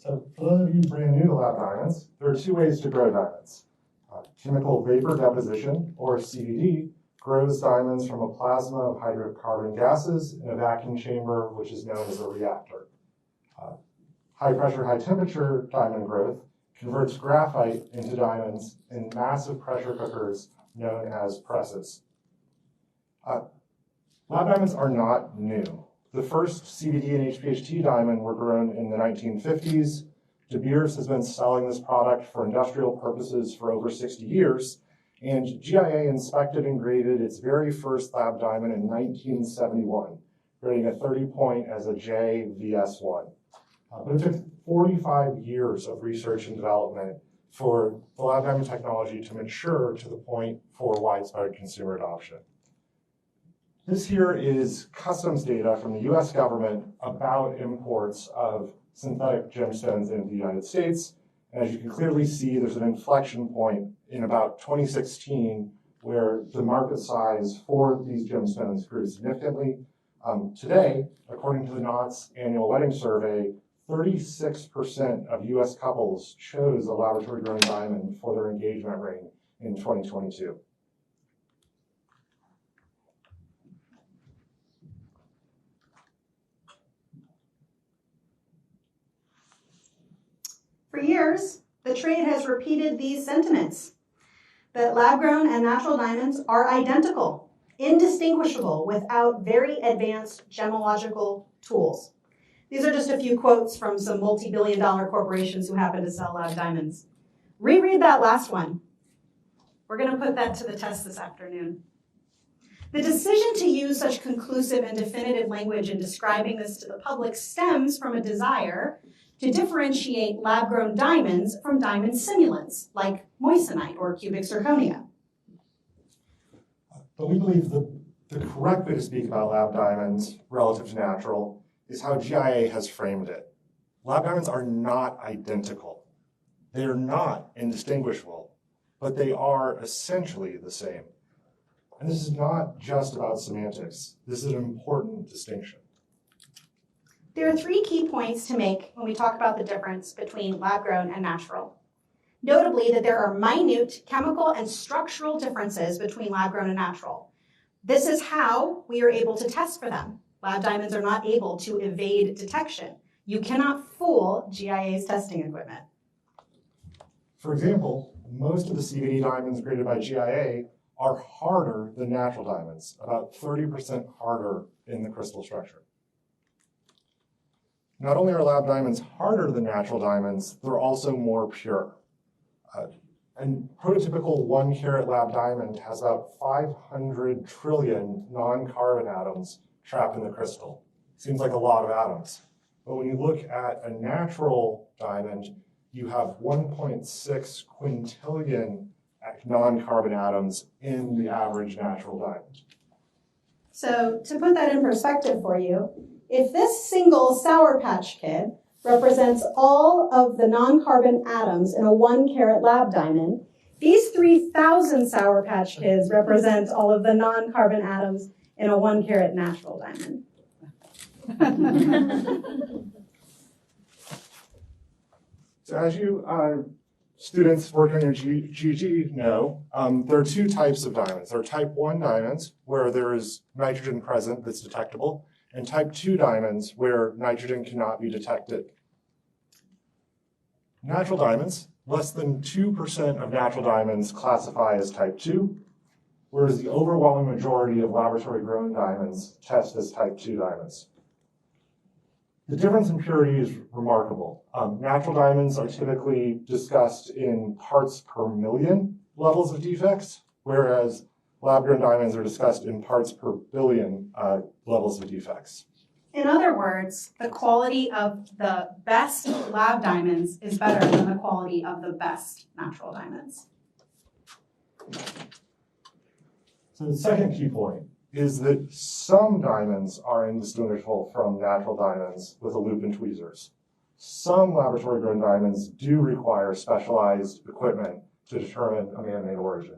So for those of you brand new to lab diamonds, there are two ways to grow diamonds. Chemical vapor deposition, or CVD, grows diamonds from a plasma of hydrocarbon gases in a vacuum chamber, which is known as a reactor. High pressure, high temperature diamond growth converts graphite into diamonds in massive pressure cookers known as presses. Lab diamonds are not new. The first CVD and HPHT diamond were grown in the 1950s. De Beers has been selling this product for industrial purposes for over 60 years, and GIA inspected and graded its very first lab diamond in 1971, grading a 30 point as a JVS1. But it took 45 years of research and development for the lab diamond technology to mature to the point for widespread consumer adoption. This here is customs data from the US government about imports of synthetic gemstones into the United States. And as you can clearly see, there's an inflection point in about 2016 where the market size for these gemstones grew significantly. Today, according to the Knott's annual wedding survey, 36% of US couples chose a laboratory-grown diamond for their engagement ring in 2022. For years, the trade has repeated these sentiments, that lab-grown and natural diamonds are identical, indistinguishable without very advanced gemological tools. These are just a few quotes from some multi-billion-dollar corporations who happen to sell lab diamonds. Reread that last one. We're going to put that to the test this afternoon. The decision to use such conclusive and definitive language in describing this to the public stems from a desire to differentiate lab-grown diamonds from diamond simulants, like moissanite or cubic zirconia. But we believe the correct way to speak about lab diamonds relative to natural is how GIA has framed it. Lab diamonds are not identical. They are not indistinguishable, but they are essentially the same. And this is not just about semantics. This is an important distinction. There are three key points to make when we talk about the difference between lab-grown and natural. Notably, that there are minute chemical and structural differences between lab-grown and natural. This is how we are able to test for them. Lab diamonds are not able to evade detection. You cannot fool GIA's testing equipment. For example, most of the CVD diamonds graded by GIA are harder than natural diamonds, about 30% harder in the crystal structure. Not only are lab diamonds harder than natural diamonds, they're also more pure. And prototypical 1 carat lab diamond has about 500 trillion non-carbon atoms trapped in the crystal. Seems like a lot of atoms. But when you look at a natural diamond, you have 1.6 quintillion non-carbon atoms in the average natural diamond. So to put that in perspective for you, if this single Sour Patch Kid represents all of the non-carbon atoms in a 1 carat lab diamond, these 3,000 Sour Patch Kids represent all of the non-carbon atoms in a 1 carat natural diamond. So as you students working on your GG know, there are two types of diamonds. There are type 1 diamonds, where there is nitrogen present that's detectable, and type 2 diamonds, where nitrogen cannot be detected. Natural diamonds, less than 2% of natural diamonds classify as type 2, whereas the overwhelming majority of laboratory-grown diamonds test as type 2 diamonds. The difference in purity is remarkable. Natural diamonds are typically discussed in parts per million levels of defects, whereas lab-grown diamonds are discussed in parts per billion levels of defects. In other words, the quality of the best lab diamonds is better than the quality of the best natural diamonds. So the second key point is that some diamonds are indistinguishable from natural diamonds with a loop and tweezers. Some laboratory-grown diamonds do require specialized equipment to determine a man-made origin.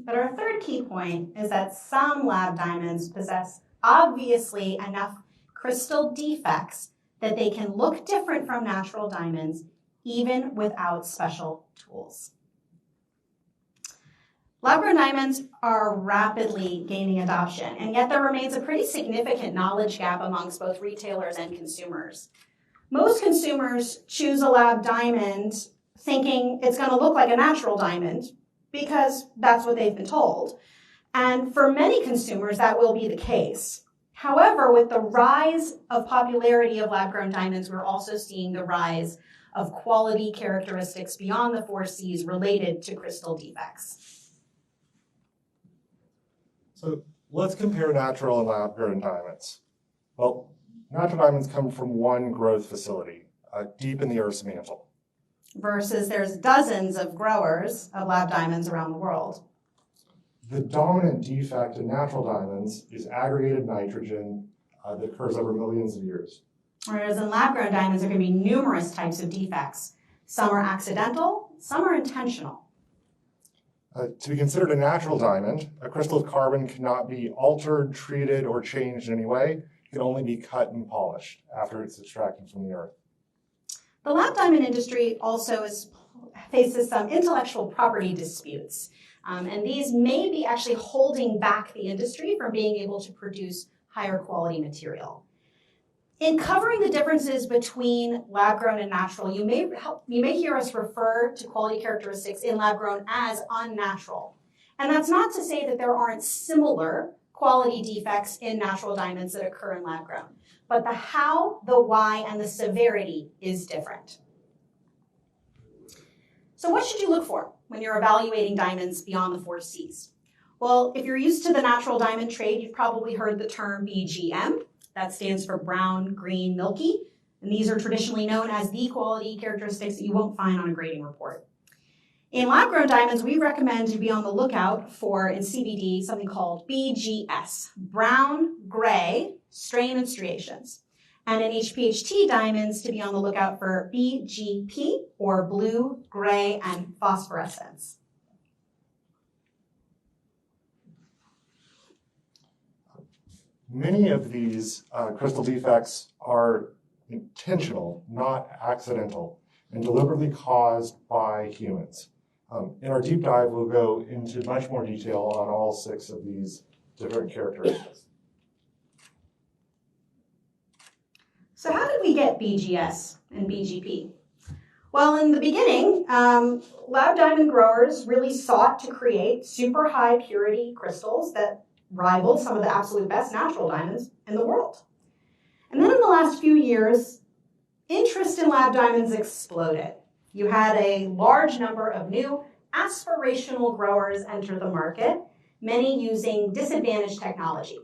But our third key point is that some lab diamonds possess obviously enough crystal defects that they can look different from natural diamonds even without special tools. Lab-grown diamonds are rapidly gaining adoption, and yet there remains a pretty significant knowledge gap amongst both retailers and consumers. Most consumers choose a lab diamond thinking it's going to look like a natural diamond because that's what they've been told. And for many consumers, that will be the case. However, with the rise of popularity of lab-grown diamonds, we're also seeing the rise of quality characteristics beyond the 4 Cs related to crystal defects. So let's compare natural and lab-grown diamonds. Well, natural diamonds come from one growth facility, deep in the Earth's mantle. Versus there's dozens of growers of lab diamonds around the world. The dominant defect in natural diamonds is aggregated nitrogen that occurs over millions of years. Whereas in lab-grown diamonds, there can be numerous types of defects. Some are accidental, some are intentional. To be considered a natural diamond, a crystal of carbon cannot be altered, treated, or changed in any way. It can only be cut and polished after it's extracted from the earth. The lab diamond industry also faces some intellectual property disputes. And these may be actually holding back the industry from being able to produce higher quality material. In covering the differences between lab-grown and natural, you may hear us refer to quality characteristics in lab-grown as unnatural. And that's not to say that there aren't similar quality defects in natural diamonds that occur in lab-grown. But the how, the why, and the severity is different. So what should you look for when you're evaluating diamonds beyond the 4 Cs? Well, if you're used to the natural diamond trade, you've probably heard the term BGM. That stands for brown, green, milky. And these are traditionally known as the quality characteristics that you won't find on a grading report. In lab-grown diamonds, we recommend to be on the lookout for, in CVD, something called BGS, brown, gray, strain and striations. And in HPHT diamonds, to be on the lookout for BGP, or blue, gray, and phosphorescence. Many of these crystal defects are intentional, not accidental, and deliberately caused by humans. In our deep dive, we'll go into much more detail on all 6 of these different characteristics. So how did we get BGS and BGP? Well, in the beginning, lab diamond growers really sought to create super high purity crystals that rivaled some of the absolute best natural diamonds in the world. And then in the last few years, interest in lab diamonds exploded. You had a large number of new aspirational growers enter the market, many using disadvantaged technology.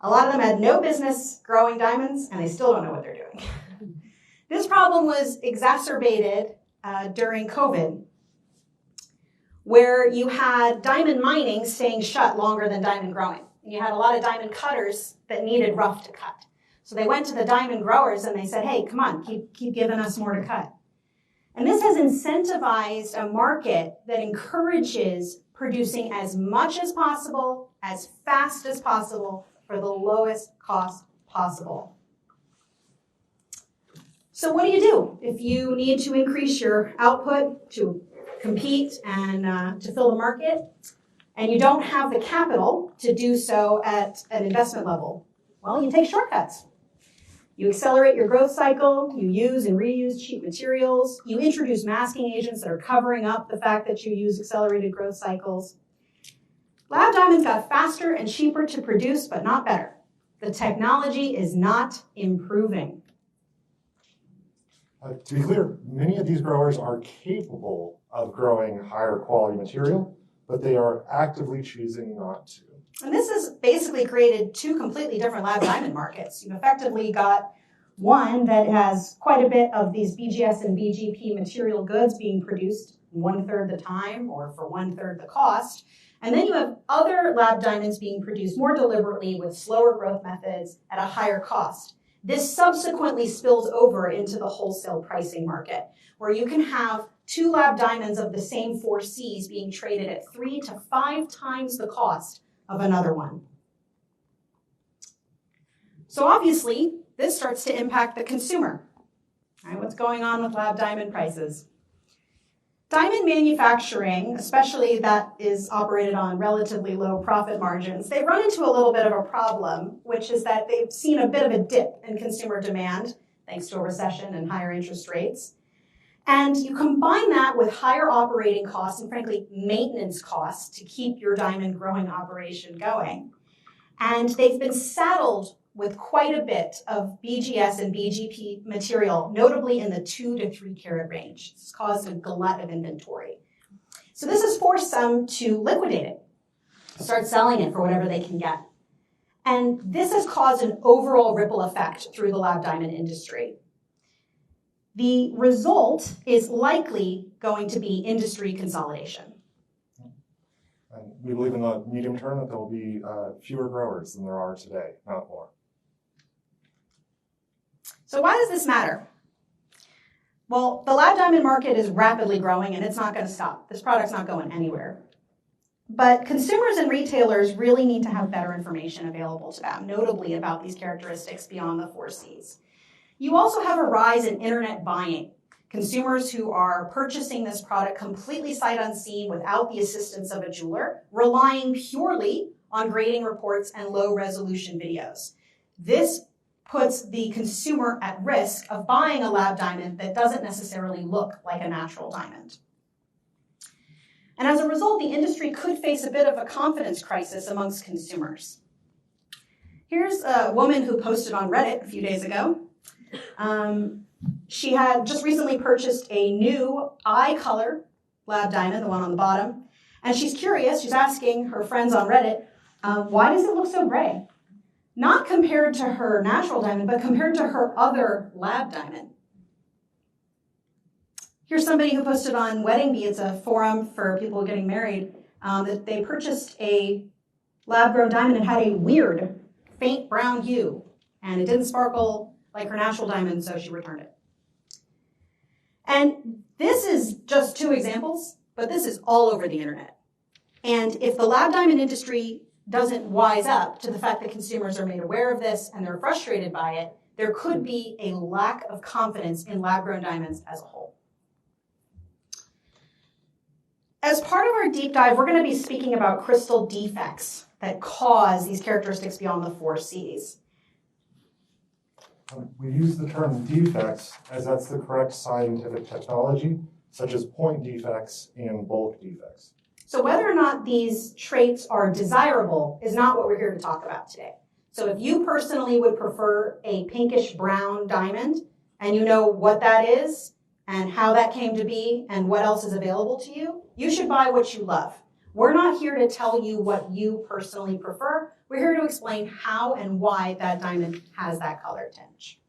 A lot of them had no business growing diamonds, and they still don't know what they're doing. This problem was exacerbated during COVID, where you had diamond mining staying shut longer than diamond growing. And you had a lot of diamond cutters that needed rough to cut. So they went to the diamond growers and they said, hey, come on, keep giving us more to cut. And this has incentivized a market that encourages producing as much as possible, as fast as possible, for the lowest cost possible. So what do if you need to increase your output to compete and to fill the market, and you don't have the capital to do so at an investment level? Well, you take shortcuts. You accelerate your growth cycle, you use and reuse cheap materials, you introduce masking agents that are covering up the fact that you use accelerated growth cycles. Lab diamonds got faster and cheaper to produce, but not better. The technology is not improving. To be clear, many of these growers are capable of growing higher quality material, but they are actively choosing not to. And this has basically created 2 completely different lab diamond markets. You've effectively got one that has quite a bit of these BGS and BGP material goods being produced 1/3 the time or for 1/3 the cost. And then you have other lab diamonds being produced more deliberately with slower growth methods at a higher cost. This subsequently spills over into the wholesale pricing market, where you can have 2 lab diamonds of the same 4 Cs being traded at 3 to 5 times the cost of another one. So obviously, this starts to impact the consumer. All right, what's going on with lab diamond prices? Diamond manufacturing, especially that is operated on relatively low profit margins, they run into a little bit of a problem, which is that they've seen a bit of a dip in consumer demand, thanks to a recession and higher interest rates. And you combine that with higher operating costs and, frankly, maintenance costs to keep your diamond growing operation going. And they've been saddled with quite a bit of BGS and BGP material, notably in the 2 to 3 carat range. It's caused a glut of inventory. So this has forced some to liquidate it, start selling it for whatever they can get. And this has caused an overall ripple effect through the lab diamond industry. The result is likely going to be industry consolidation. And we believe in the medium term that there will be fewer growers than there are today, not more. So why does this matter? Well, the lab diamond market is rapidly growing and it's not going to stop. This product's not going anywhere. But consumers and retailers really need to have better information available to them, notably about these characteristics beyond the 4 Cs. You also have a rise in internet buying. Consumers who are purchasing this product completely sight unseen without the assistance of a jeweler, relying purely on grading reports and low resolution videos. This puts the consumer at risk of buying a lab diamond that doesn't necessarily look like a natural diamond. And as a result, the industry could face a bit of a confidence crisis amongst consumers. Here's a woman who posted on Reddit a few days ago. She had just recently purchased a new eye color lab diamond, the one on the bottom, and she's curious. She's asking her friends on Reddit, why does it look so gray? Not compared to her natural diamond, but compared to her other lab diamond. Here's somebody who posted on Wedding Bee, it's a forum for people getting married, that they purchased a lab-grown diamond and had a weird, faint brown hue, and it didn't sparkle like her natural diamond, so she returned it. And this is just 2 examples, but this is all over the internet. And if the lab diamond industry doesn't wise up to the fact that consumers are made aware of this and they're frustrated by it, there could be a lack of confidence in lab-grown diamonds as a whole. As part of our deep dive, we're going to be speaking about crystal defects that cause these characteristics beyond the 4 Cs. We use the term defects as that's the correct scientific technology, such as point defects and bulk defects. So whether or not these traits are desirable is not what we're here to talk about today. So if you personally would prefer a pinkish brown diamond, and you know what that is, and how that came to be, and what else is available to you, you should buy what you love. We're not here to tell you what you personally prefer. We're here to explain how and why that diamond has that color tinge.